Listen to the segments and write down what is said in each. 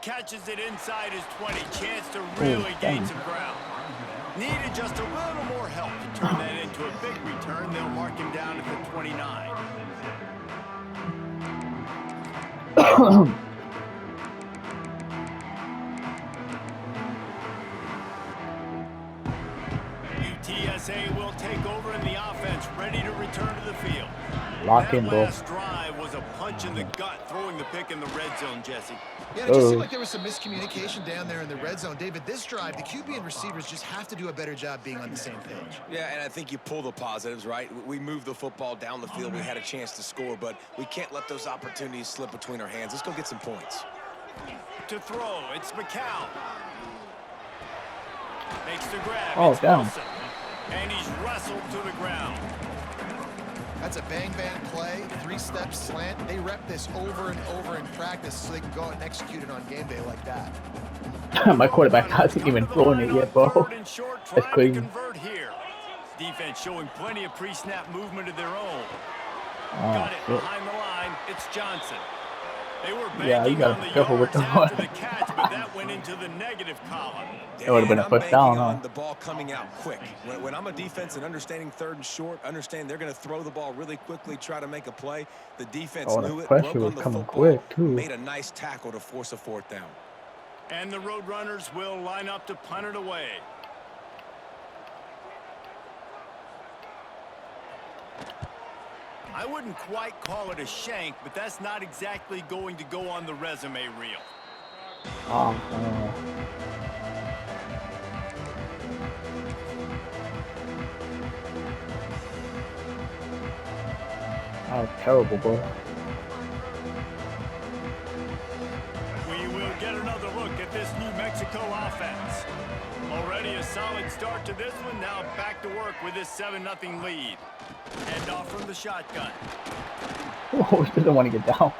Catches it inside his 20. Chance to really gain some ground. Needed just a little more help to turn that into a big return. They'll mark him down at the 29. UTSA will take over in the offense, ready to return to the field. Lock in, bro. That last drive was a punch in the gut, throwing the pick in the red zone, Jesse. Yeah, it just seemed like there was some miscommunication down there in the red zone. David, this drive, the QB and receivers just have to do a better job being on the same page. Yeah, and I think you pull the positives, right? We moved the football down the field. We had a chance to score, but we can't let those opportunities slip between our hands. Let's go get some points. To throw, it's McCown. Makes the grab. Oh, it's down. Wilson. And he's wrestled to the ground. That's a bang-bang play, three-step slant. They rep this over and over in practice so they can go out and execute it on game day like that. My quarterback hasn't even thrown it yet, bro. That's crazy. Defense showing plenty of pre-snap movement of their own. Oh, Got it shit. behind the line. It's Johnson. They were Yeah, you banking gotta on be the careful with yards the after one. the catch, but that went into the negative column. That would've been a I'm first down, banking huh? on the ball coming out quick. When I'm a defense and understanding third and short, understand they're going to throw the ball really quickly, try to make a play. The defense Oh, knew the it, pressure broke was on the coming football, quick, too. made a nice tackle to force a fourth down. And the Roadrunners will line up to punt it away. I wouldn't quite call it a shank, but that's not exactly going to go on the resume reel. Oh, terrible, bro. We will get another look at this New Mexico offense. Already a solid start to this one. Now back to work with this 7-0 lead. Hand off from the shotgun. Oh, he doesn't want to get down.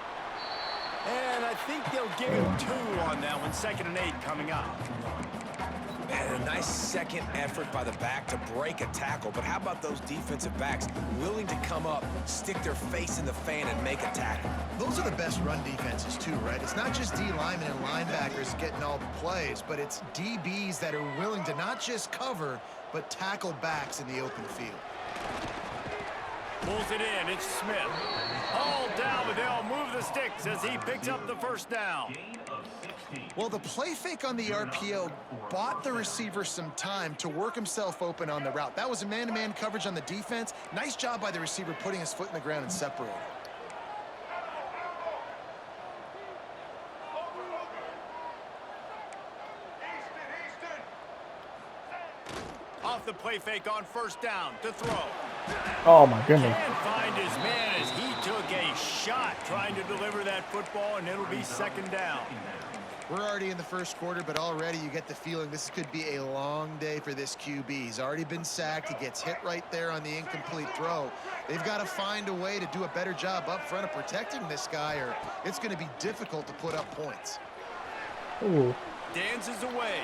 And I think they'll give him 2 on that one. 2nd and 8 coming up. And a nice second effort by the back to break a tackle. But how about those defensive backs willing to come up, stick their face in the fan, and make a tackle? Those are the best run defenses too, right? It's not just D linemen and linebackers getting all the plays, but it's DBs that are willing to not just cover, but tackle backs in the open field. Pulls it in. It's Smith. All down, but they'll move the sticks as he picks up the first down. Well, the play fake on the RPO bought the receiver some time to work himself open on the route. That was a man-to-man coverage on the defense. Nice job by the receiver putting his foot in the ground and separating. Off the play fake on first down to throw. Oh, my goodness. Can't find his man as he took a shot trying to deliver that football, and it'll be 2nd down. We're already in the first quarter, but already you get the feeling this could be a long day for this QB. He's already been sacked. He gets hit right there on the incomplete throw. They've got to find a way to do a better job up front of protecting this guy, or it's going to be difficult to put up points. Ooh. Dances away.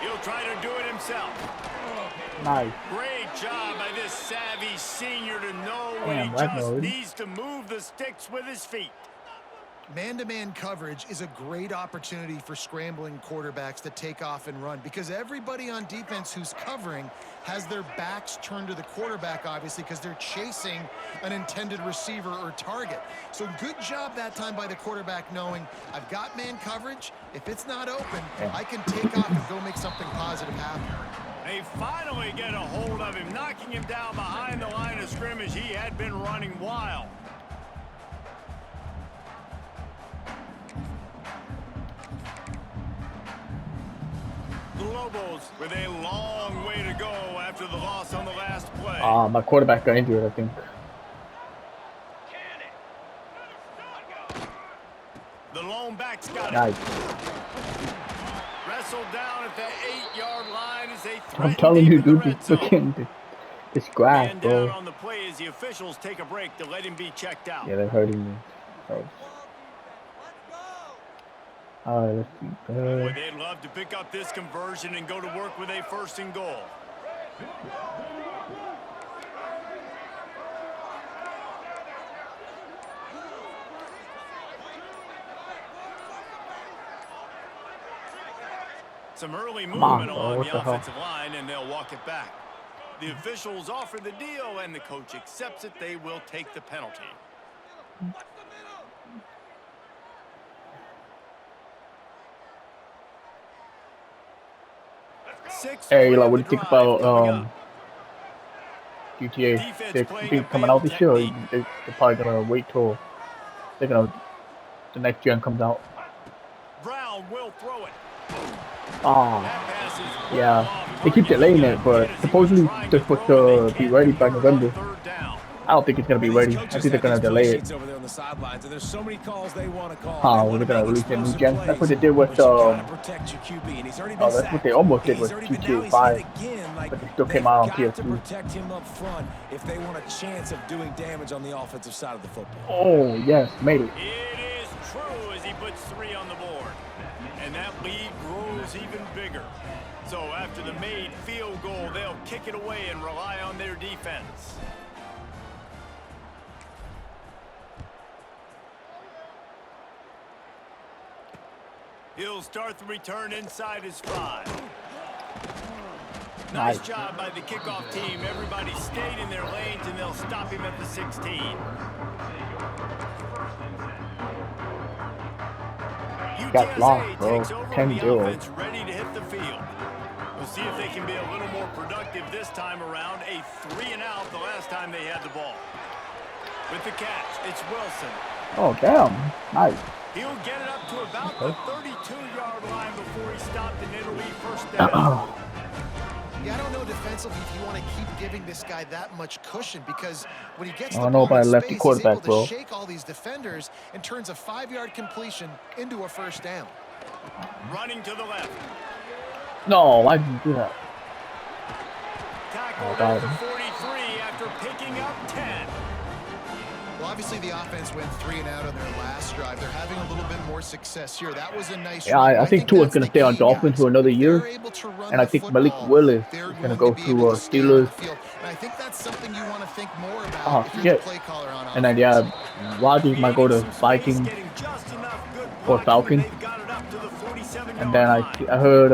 He'll try to do it himself. Nice. Great job by this savvy senior to know when Damn, he that just mode. needs to move the sticks with his feet. Man-to-man coverage is a great opportunity for scrambling quarterbacks to take off and run because everybody on defense who's covering has their backs turned to the quarterback, obviously, because they're chasing an intended receiver or target. So good job that time by the quarterback knowing I've got man coverage. If it's not open, I can take off and go make something positive happen. They finally get a hold of him, knocking him down behind the line of scrimmage. He had been running wild. The Lobos with a long way to go after the loss on the last play. My quarterback got injured, I think. The lone back's got Nice. it. Wrestled down at the 8-yard line as they I'm telling you, dude, this zone. freaking this grass, Man down bro. on the play as the officials take a break to let him be checked out. Yeah, they're hurting me. So. Alright, let's see. Boy, they'd love to pick up this conversion and go to work with a 1st and goal. Some early Come on, movement bro, on what the the hell? offensive line, and they'll walk it back. The officials offer the deal, and the coach accepts it. They will take the penalty. Hey, like, what do you think about GTA 6 coming out this year? Or they're probably gonna wait till the next gen comes out. Brown will throw it. Ah, That pass is well yeah. off They keep target. delaying He it, got but hit as he supposedly was trying they're to supposed throw, and to they be can't ready by convert on November. third down. I don't think it's gonna be ready. I think they're gonna delay it. Over there on the sidelines, and there's so many calls they want to call. Oh, They they're want to gonna make release a new explosive gen. plays, That's what they did with but you gotta protect your QB, and he's already been oh, that's what they almost did with GTA 5, but they still came out on got to PS3. protect him up front if they want a chance of doing damage on the offensive side of the football. Oh yes, made it. It is true as he puts 3 on the board. And that lead grows even bigger. So after the made field goal, they'll kick it away and rely on their defense. He'll start the return inside his 5. Nice job by the kickoff team. Everybody stayed in their lanes, and they'll stop him at the 16. Got lost, bro. Takes over 10-0. the offense, ready to hit the field. We'll see if they can be a little more productive this time around. A 3-and-out the last time they had the ball. With the catch, it's Wilson. Oh damn, nice. He'll get it up to about the 32-yard line before he stopped, and it'll be first down. Yeah, I don't know defensively if you want to keep giving this guy that much cushion, because when he gets I the don't know ball in about lefty space, he's quarterback, able to bro. shake all these defenders and turns a 5-yard completion into a first down. Running to the left. No, why did you do that? Tackled God. at the 43 after picking up 10. Well, obviously the offense went 3-and-out on their last drive. They're having a little bit more success here. That was a nice Yeah, run. I think Tua's that's gonna the stay on key, Dolphins guys. for another If year, they're able to run and I the think Malik football, Willis they're is gonna going go be to able to stay on the Steelers. field. And I think that's something you want to think more about Oh if you're shit! the play caller on offense. And then yeah, Rodgers might go to Vikings or Falcons. And then I heard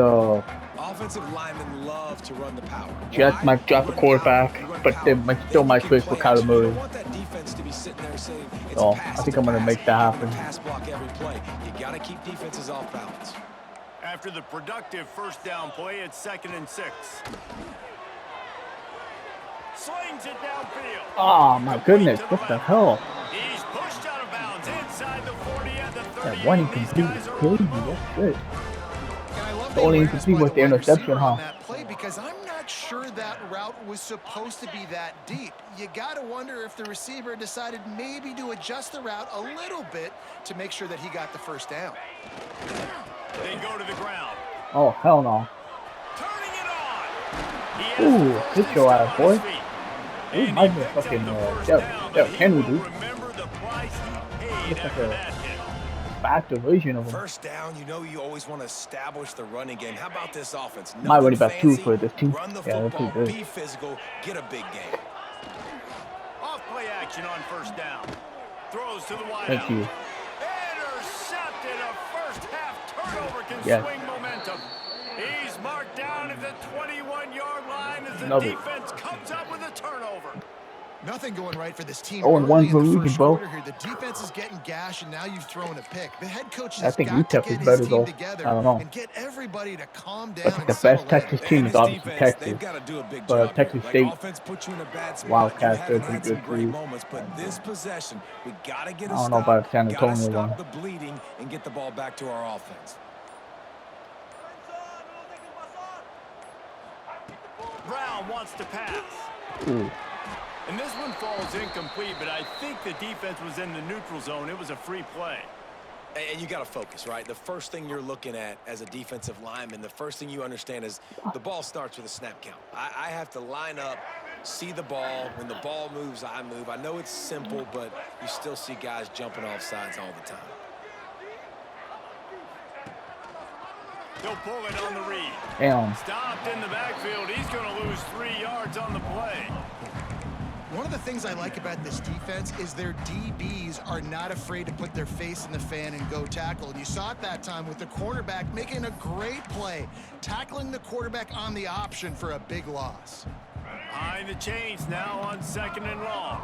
Offensive linemen love to run the power. Jets might drop a quarterback, but they still might switch for Kyler Murray. So I think I'm gonna make that happen. Pass block every play. You got to keep defenses off balance. After the productive first down play, it's 2nd and 6. Slings it downfield. Oh my goodness, what the hell? He's pushed out of bounds inside the 40 at the 30. That one incomplete is crazy, that's good. The only incomplete was the interception, huh? That play, because I'm not sure that route was supposed to be that deep. You got to wonder if the receiver decided maybe to adjust the route a little bit to make sure that he got the first down. They go to the ground. Oh hell no. Turning it on. He has Ooh, the first hit and your stop ass, on boy. his feet. Ooh, And might he be picks up fucking the first Derrick down, but he Henry, will dude. remember the price he paid Looks like after a that hit. faster version of him. First down, you know you always want to establish the running game. How about this offense? My running back too fancy, for this team. Run the Yeah, they're football, pretty good. be physical, get a big game. Off play action on first down. Throws to the wideout. Thank you. Intercepted. A first half turnover can Yes. swing momentum. He's marked down at the 21-yard line as the Love it. defense comes up with a turnover. Nothing going right for this team. 0-1 early in for the Ruben, first bro. quarter here. The defense is getting gashed, and now you've thrown a pick. The head coach I has think got to UTEP get is his better, team though. together I don't know. and get everybody to calm down I think and the settle best Texas in. team And is this obviously defense, Texas. they've got to do a big But job Texas here. Like, State offense puts you in a bad spot. Wildcats You are haven't pretty had some good great too. moments, but this possession, we got to get a I don't know stop. about San Gotta Antonio stop one. the bleeding and get the ball back to our offense. Brown wants to pass. Ooh. And this one falls incomplete, but I think the defense was in the neutral zone. It was a free play. And you got to focus, right? The first thing you're looking at as a defensive lineman, the first thing you understand is the ball starts with a snap count. I have to line up, see the ball. When the ball moves, I move. I know it's simple, but you still see guys jumping off sides all the time. He'll pull it on the read. Damn. Stopped in the backfield. He's going to lose 3 yards on the play. One of the things I like about this defense is their DBs are not afraid to put their face in the fan and go tackle. And you saw it that time with the cornerback making a great play, tackling the quarterback on the option for a big loss. Behind the chains now on 2nd and long.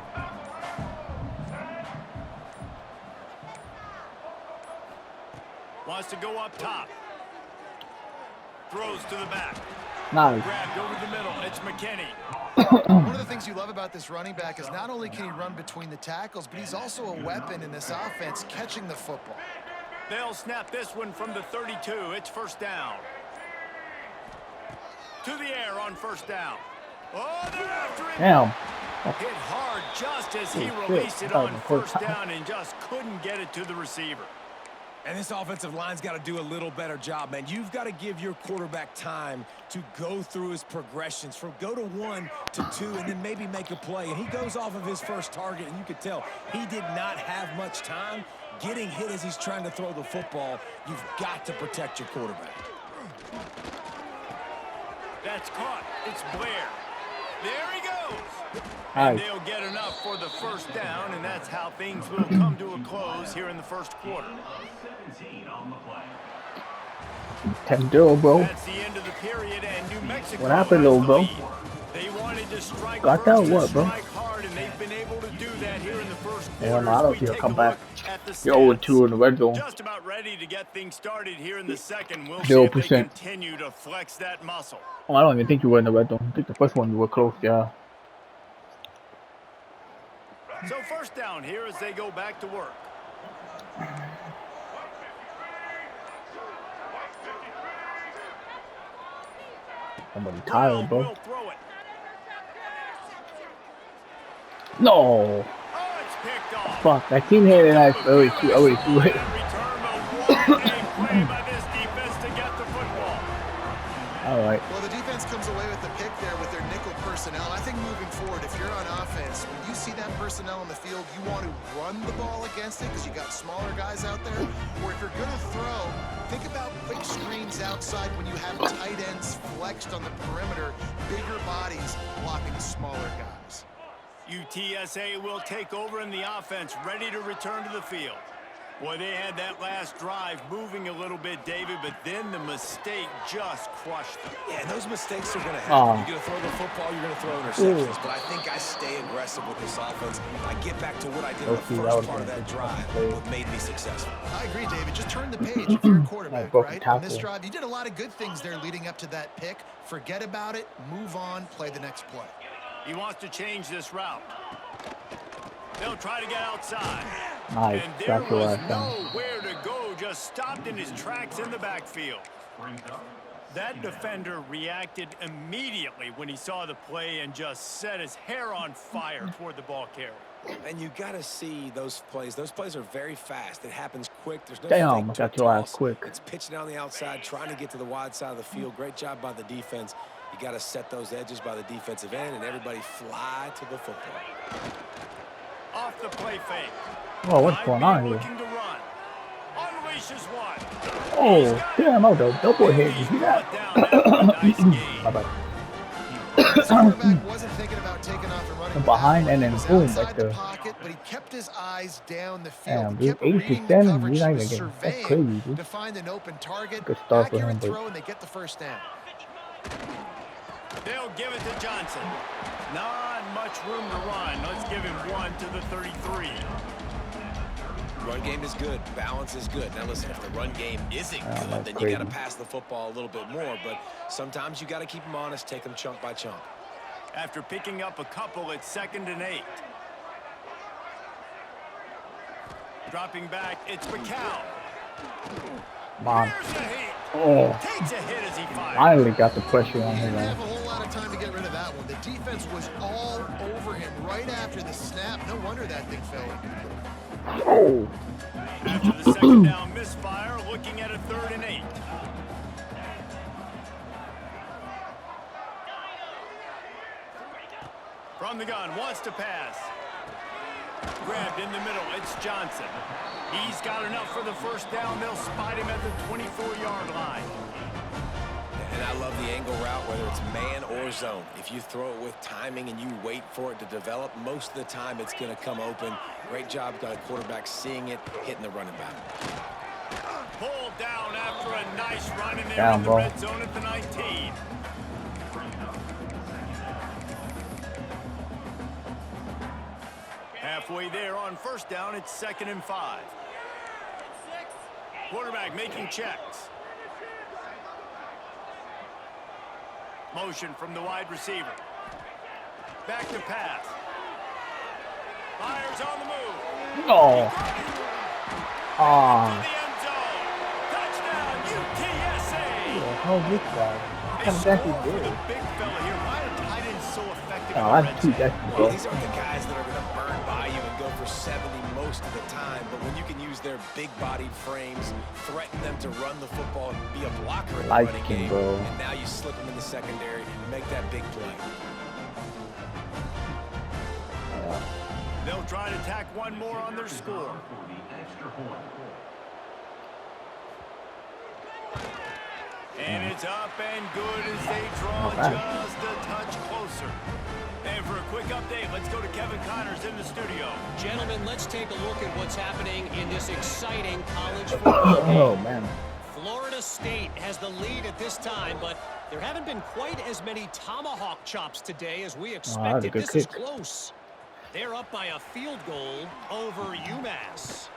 Wants to go up top. Throws to the back. Nice. Grabbed over the middle. It's McKinney. One of the things you love about this running back is not only can he run between the tackles, but he's also a weapon in this offense, catching the football. They'll snap this one from the 32. It's 1st down. To the air on 1st down. Oh, they're after him. Damn. Hit hard just as he Oh, released shit. it That on was the first 1st time. down and just couldn't get it to the receiver. And this offensive line's got to do a little better job, man. You've got to give your quarterback time to go through his progressions from go to 1 to 2 and then maybe make a play. And he goes off of his first target, and you could tell he did not have much time getting hit as he's trying to throw the football. You've got to protect your quarterback. That's caught. It's Blair. There he goes. Nice. They'll get enough for the 1st down, and that's how things will come to a close here in the 1st quarter. 10-0, bro. That's the end of the period, and New Mexico What happened, has little the bro? lead. They wanted to strike Got first that and what, bro? strike hard, and they've been able to do that here in the 1st quarter. Yeah, no, I don't As see we her take come a back. look at the You're stats. 0-2 in the red zone. Just about ready to get things started here in the 2nd. We'll see if they 0%. continue to flex that muscle. Oh, I don't even think you were in the red zone. I think the first one you were close, yeah. So 1st down here as they go back to work. Somebody tired, bro. Will throw it. No. Oh, it's picked off. Fuck, that team had it nice. Oh, wait, That return, but what a play by this defense to get the football. Alright. Well, the defense comes away with the pick there with their nickel personnel. I think moving forward, if you're on offense, when you see that personnel on the field, you want to run the ball against it because you got smaller guys out there. Or if you're going to throw, think about quick screens outside when you have tight ends flexed on the perimeter, bigger bodies blocking smaller guys. UTSA will take over in the offense, ready to return to the field. Boy, they had that last drive moving a little bit, David, but then the mistake just crushed them. Yeah, and those mistakes are going to happen. You're going to throw the football, you're going to throw interceptions. Ooh. But I think I stay aggressive with this offense. I get back to what I did in Okay, the that first was part of a that good drive, play. what made me successful. I agree, David. Just turn the page if you're a quarterback, broken right? On this tackle. drive, you did a lot of good things there leading up to that pick. Forget about it, move on, play the next play. He wants to change this route. They'll try to get outside. Nice. And there That's the was last time. nowhere to go, just stopped in his tracks in the backfield. That defender reacted immediately when he saw the play and just set his hair on fire toward the ball carrier. And you got to see those plays. Those plays are very fast. It happens quick. There's no Damn, fake I got to your ass toss. quick. It's pitching down the outside, trying to get to the wide side of the field. Great job by the defense. You got to set those edges by the defensive end, and everybody fly to the football. Off the play fake. Oh, what's Might going be on here? looking to run. Unleashes one. Oh, damn, I was double hit. You see that? Nice game. My bad. This quarterback wasn't thinking about taking off and running From behind with that and one. then He was boom, outside like the the- pocket, but he kept his eyes down the field. Damn, He dude, kept 8 to reading the 7, coverage. you're not He even was getting. That's surveying crazy, dude. to find an open target. Good start for Accurate him, but- throw, and they get the first down. They'll give it to Johnson. Not much room to run. Let's give him one to the 33. Run game is good. Balance is good. Now, listen, if the run game isn't good, that's then you got to crazy. pass the football a little bit more. But sometimes you got to keep them honest, take them chunk by chunk. After picking up a couple, it's 2nd and 8. Dropping back, it's McCown. Come on. Here's a hit. Oh, Takes a hit as he fires. finally got the pressure on He him, didn't have man. a whole lot of time to get rid of that one. The defense was all over him right after the snap. No wonder that thing fell. Oh, After the 2nd down misfire, looking at a 3rd and 8. From the gun, wants to pass. Grabbed in the middle, it's Johnson. He's got enough for the first down. They'll spot him at the 24-yard line. Yeah, And I love the angle route, whether it's man or zone. If you throw it with timing and you wait for it to develop, most of the time it's going to come open. Great job by the quarterback seeing it, hitting the running back. Pulled down after a nice run in there Down, in the bro. red zone at the 19. Halfway there on first down, it's 2nd and 5. Quarterback making checks. Motion from the wide receiver. Back to pass. Fires on the move. No. To Ah. the end zone. Touchdown, UTSA. How's this guy? What kind of They dash score is for the this? big fella here. Why are tight ends so effective in Oh, the red that's too zone? dashy, Well, bro. these aren't the guys that are going to burn by you and go for 70 most of the time, but when you can use their big-bodied frames, threaten them to run the football and be a blocker in the Like running him, game, bro. and now you slip them in the secondary and make that big play. They'll try to tack one more on their score. And it's up and good as they draw just a touch closer. And for a quick update, let's go to Kevin Connors in the studio. Gentlemen, let's take a look at what's happening in this exciting college football game. Oh, man. Florida State has the lead at this time, but there haven't been quite as many tomahawk chops today as we expected. good This is kick. close. They're up by a field goal over UMass.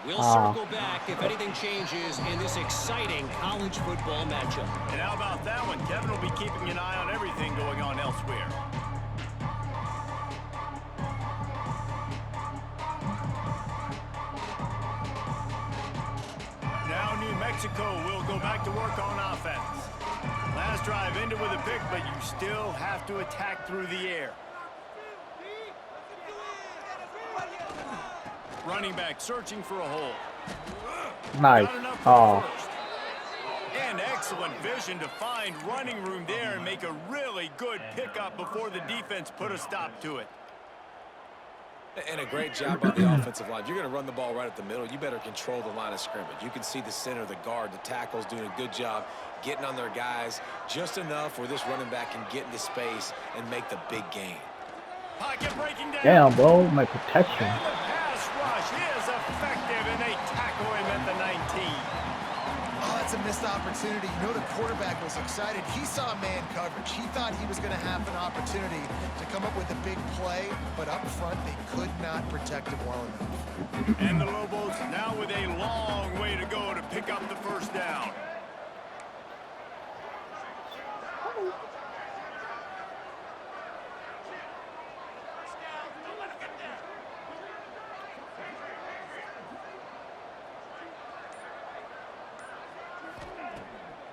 We'll Ah. circle back if anything changes in this exciting college football matchup. And how about that one? Kevin will be keeping an eye on everything going on elsewhere. Now New Mexico will go back to work on offense. Last drive ended with a pick, but you still have to attack through the air. Running back searching for a hole. Nice. Got enough for the Oh. first. And excellent vision to find running room there and make a really good pickup before the defense put a stop to it. And a great job by the offensive line. If you're going to run the ball right at the middle, you better control the line of scrimmage. You can see the center, the guard, the tackles doing a good job getting on their guys just enough where this running back can get into space and make the big gain. Pocket breaking down. Damn, bro. My protection. And the pass rush is effective, and they tackle him at the 19. Oh, that's a missed opportunity. You know the quarterback was excited. He saw man coverage. He thought he was going to have an opportunity to come up with a big play, but up front they could not protect him well enough. And the Lobos now with a long way to go to pick up the first down.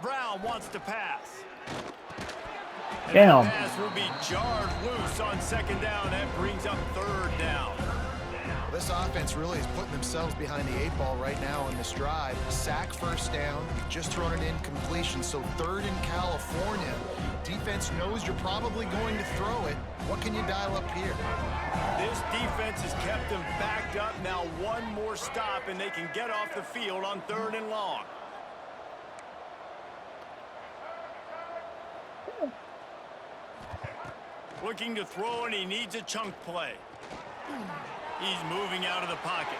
Brown wants to pass. And Damn. that pass will be jarred loose on 2nd down. That brings up 3rd down. This offense really is putting themselves behind the 8 ball right now on this drive. Sack, first down, just thrown it in completion, so 3rd in California. Defense knows you're probably going to throw it. What can you dial up here? This defense has kept them backed up. Now one more stop, and they can get off the field on 3rd and long. Looking to throw, and he needs a chunk play. He's moving out of the pocket.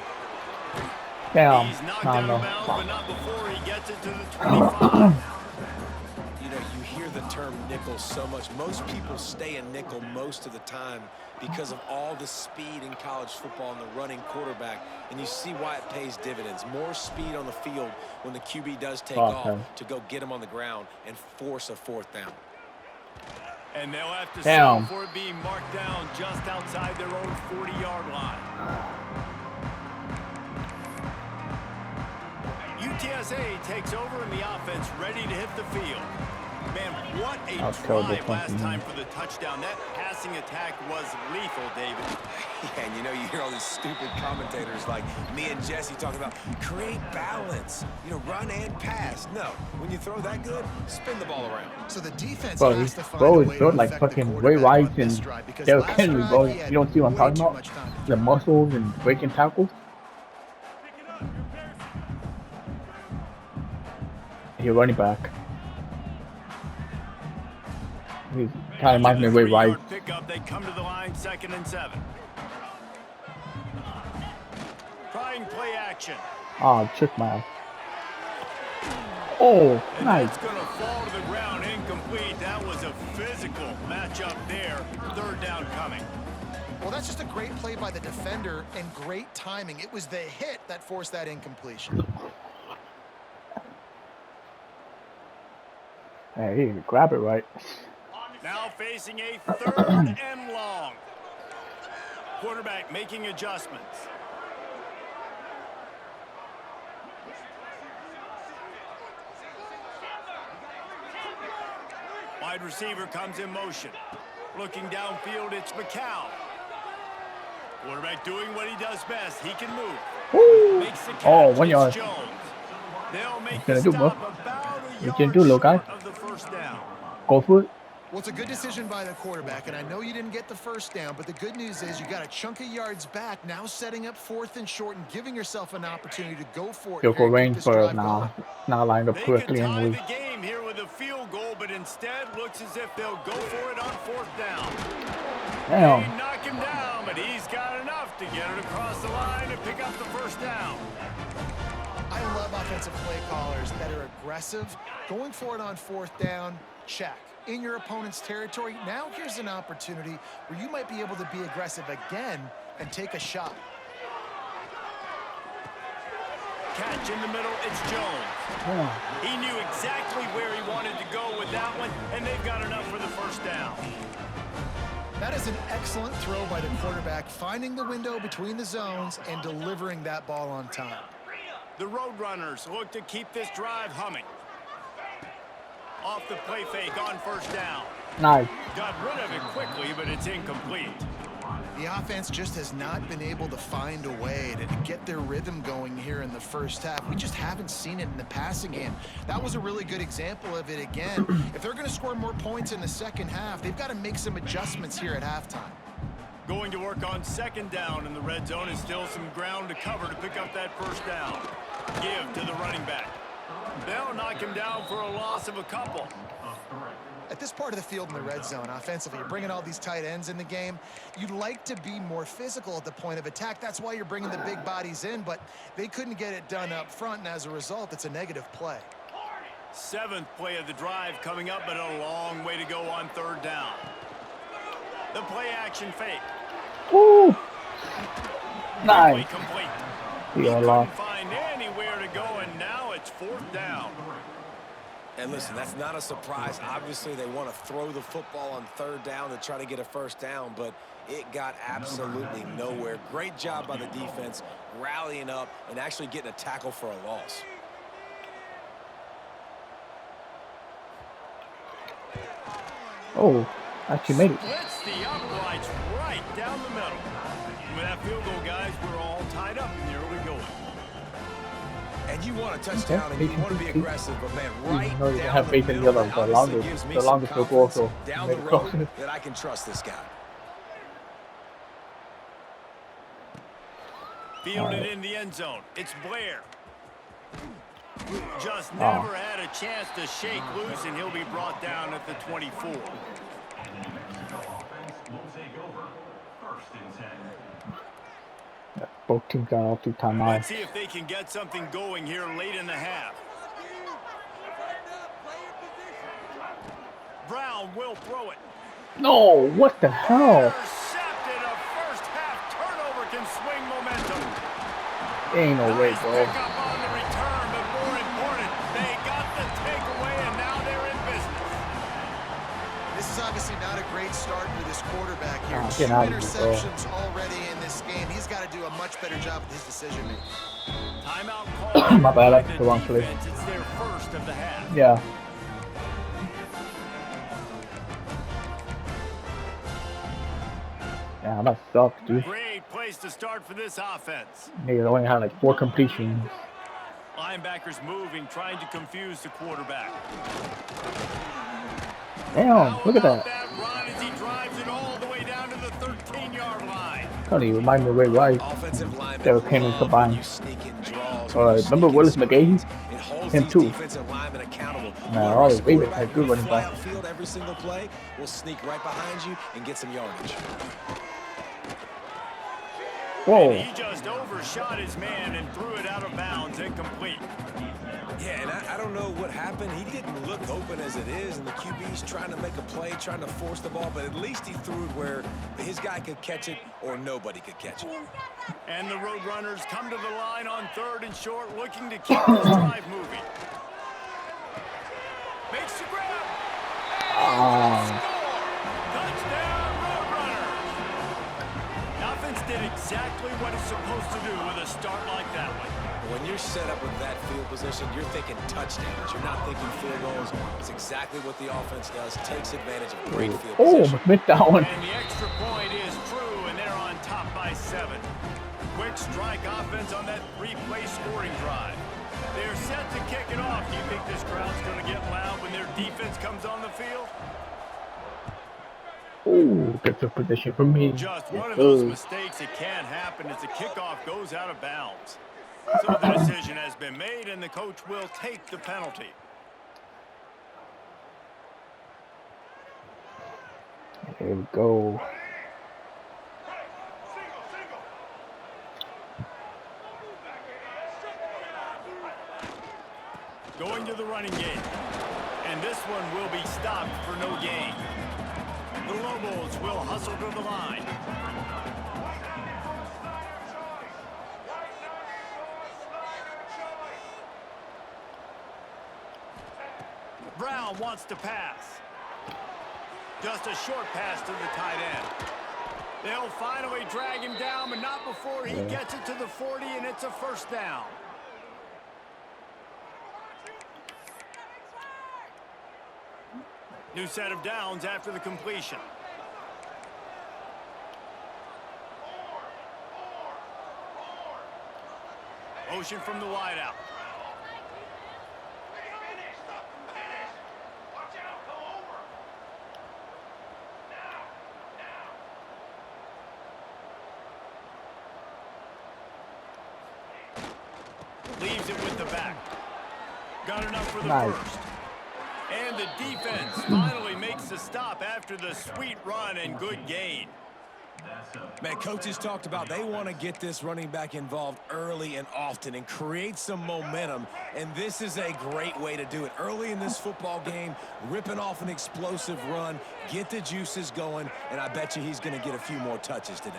Damn. He's knocked No, out no. of bounds, but not before he gets it to the 25. You know, you hear the term nickel so much. Most people stay in nickel most of the time because of all the speed in college football and the running quarterback. And you see why it pays dividends. More speed on the field when the QB does take Okay. off to go get him on the ground and force a 4th down. And they'll have to Damn. settle for it being marked down just outside their own 40-yard line. UTSA takes over in the offense, ready to hit the field. Man, what a That was terrible drive last punting. time for the touchdown. That passing attack was lethal, David. Yeah, and you know, you hear all these stupid commentators like me and Jesse talking about create balance, you know, run and pass. No, when you throw that good, spin the ball around. So the defense Bro, has he to find bro a is way built to like affect the fucking Ray quarterback Rice on this and drive, because Derrick last Henry, drive bro. he You had don't see what I'm way talking too about? much time to The muscles and breaking tackles. You're running back. He kind of reminds me of Ray Rice. Pickup, they come to the line, 2nd and 7. Trying play action. Ah, trick my ass. Oh, And nice. that's going to fall to the ground, incomplete. That was a physical matchup there. 3rd down coming. Well, that's just a great play by the defender and great timing. It was the hit that forced that incompletion. Hey, he can grab it right. Now facing a 3rd and long. Quarterback making adjustments. Wide receiver comes in motion. Looking downfield, it's McCown. Quarterback doing what he does best. He can move. Woo. Makes the catch. Oh, 1 It's yard. Jones. They'll make Gonna the do, bro. stop about a You can yard do, little guy. short of the 1st down. Go for it. Well, it's a good decision by the quarterback, and I know you didn't get the 1st down, but the good news is you got a chunk of yards back, now setting up 4th and short and giving yourself an opportunity to go for it. Field goal here and keep range this for drive nah, going. not lined up They correctly could and tie we. the game here with a field goal, but instead looks as if they'll go for it on 4th down. They Damn. knock him down, but he's got enough to get it across the line and pick up the 1st down. I love offensive play callers that are aggressive. Going for it on 4th down, check. In your opponent's territory, now here's an opportunity where you might be able to be aggressive again and take a shot. Catch in the middle, it's Jones. Yeah. He knew exactly where he wanted to go with that one, and they've got enough for the 1st down. That is an excellent throw by the quarterback, finding the window between the zones and delivering that ball on time. The Roadrunners look to keep this drive humming. Off the play fake on 1st down. Nice. Got rid of it quickly, but it's incomplete. The offense just has not been able to find a way to get their rhythm going here in the 1st half. We just haven't seen it in the passing game. That was a really good example of it again. If they're going to score more points in the 2nd half, they've got to make some adjustments here at halftime. Going to work on 2nd down in the red zone, and still some ground to cover to pick up that 1st down. Give to the running back. They'll knock him down for a loss of a couple. At this part of the field in the red zone, offensively, you're bringing all these tight ends in the game. You'd like to be more physical at the point of attack. That's why you're bringing the big bodies in, but they couldn't get it done up front, and as a result, it's a negative play. 7th play of the drive coming up, but a long way to go on 3rd down. The play action fake. Woo. Nice. Complete. We He are couldn't lost. find anywhere to go, and now it's 4th down. And listen, that's not a surprise. Obviously, they want to throw the football on 3rd down to try to get a 1st down, but it got absolutely nowhere. Great job by the defense, rallying up and actually getting a tackle for a loss. Oh, actually made it. Splits the uprights right down the middle. With that field goal, guys, we're all tied up in the early going. And you want a touchdown and you want to be aggressive, but man, right No, you down have the faith in the middle, other. that The obviously longest, gives me the some longest field goal confidence also down made the it road close. that I can trust this guy. Fielded in the end zone. It's Blair. Just never had a chance to shake loose, and he'll be brought down at the 24. Both teams got all 2 timeouts. Let's see if they can get something going here late in the half. Brown will throw it. No, what the hell? Intercepted. A first half turnover can swing momentum. Ain't no way, Nice bro. pickup on the return, but more important, they got the takeaway, and now they're in business. This is obviously not a great start for this quarterback here. Oh, 2 get out of here, bro. interceptions already in this game. He's got to do a much better job with his decision making. Timeout call. My bad, I by took the wrong play. defense. It's their first of the half. Yeah. Yeah, that sucks, dude. Great place to start for this offense. They only had like 4 completions. Linebackers moving, trying to confuse the quarterback. Damn, look at How about that. run as he drives it all the way down to the 13-yard line. Don't even remind me of Ray Rice. Offensive linemen They were came in love combined. when you sneak in draws, Alright, when you remember sneak in Willis screens. McGahee? It holds Him these too. defensive linemen accountable. Nah, You Riley rush Ravens quarterback, had good you running fly back. outfield every single play, will sneak right behind you and get some yardage. Whoa. He just overshot his man and threw it out of bounds, incomplete. Yeah, and I don't know what happened. He didn't look open as it is, and the QB's trying to make a play, trying to force the ball, but at least he threw it where his guy could catch it or nobody could catch it. And the Roadrunners come to the line on 3rd and short, looking to keep this drive moving. Makes the grab. Score! Touchdown, Roadrunners! Offense did exactly what it's supposed to do with a start like that one. When you're set up with that field position, you're thinking touchdowns. You're not thinking field goals. It's exactly what the offense does. Takes advantage of great field position. Missed that one. And the extra point is true, and they're on top by 7. Quick strike offense on that 3-play scoring drive. They're set to kick it off. Do you think this crowd's going to get loud when their defense comes on the field? Ooh, gets a position for me. Just one of those mistakes. It can't happen as the kickoff goes out of bounds. So the decision has been made, and the coach will take the penalty. Here we go. Going to the running game. And this one will be stopped for no gain. The Lobos will hustle to the line. Brown wants to pass. Just a short pass to the tight end. They'll finally drag him down, but not before he gets it to the 40, and it's a first down. New set of downs after the completion. Motion from the wideout. Leaves it with the back. Got enough for the first. And the defense finally makes the stop after the sweet run and good gain. Man, coaches talked about they want to get this running back involved early and often and create some momentum, and this is a great way to do it. Early in this football game, ripping off an explosive run, get the juices going, and I bet you he's going to get a few more touches today.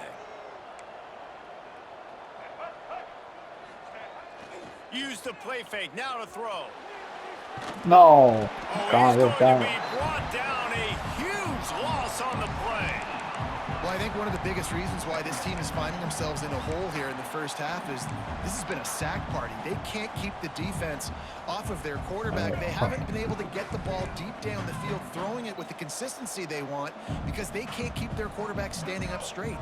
Use the play fake, now to throw. No. Oh, God, he's it's going to down. be brought down. A huge loss on the play. Well, I think one of the biggest reasons why this team is finding themselves in a hole here in the first half is this has been a sack party. They can't keep the defense off of their quarterback. They haven't been able to get the ball deep down the field, throwing it with the consistency they want because they can't keep their quarterback standing up straight.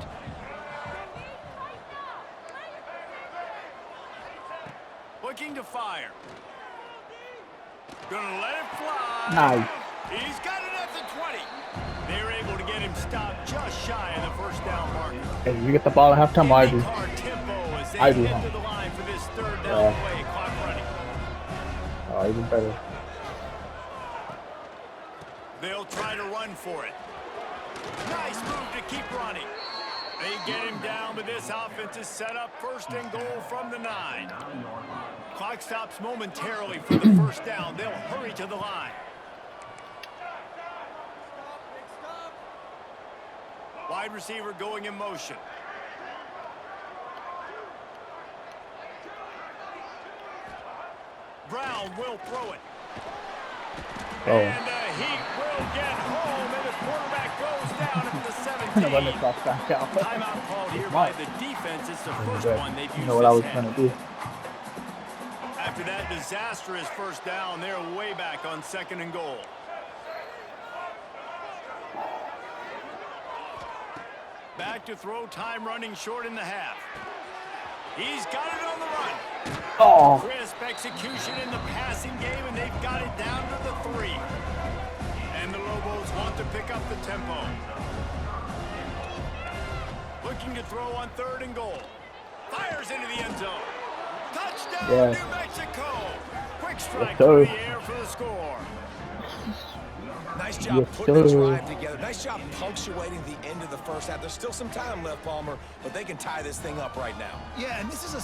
Looking to fire. Gonna let it fly. Nice. He's got it at the 20. They're able to get him stopped just shy of the first down marker. Hey, you get the ball at halftime, I do. Tempo as they I do, get huh? to the line for this third down Yeah. play. Clock running. Oh, even better. They'll try to run for it. Nice move to keep running. They get him down, but this offense is set up first and goal from the 9. Clock stops momentarily for the first down. They'll hurry to the line. Wide receiver going in motion. Brown will throw it. Oh. And he will get home, and the quarterback goes down at the 17. Run the clock back out. Timeout called here by the defense. It's the first one they've used. You know what I was this trying half. to do. After that disastrous first down, they're way back on 2nd and goal. Back to throw, time running short in the half. He's got it on the run. Oh. Crisp execution in the passing game, and they've got it down to the 3. And the Lobos want to pick up the tempo. Looking to throw on 3rd and goal. Fires into the end zone. Touchdown, Yeah. New Mexico. Quick strike sir. through the air for the score. Nice job Yes, putting the sir. drive together. Nice job punctuating the end of the first half. There's still some time left, Palmer, but they can tie this thing up right now. Yeah, and this is a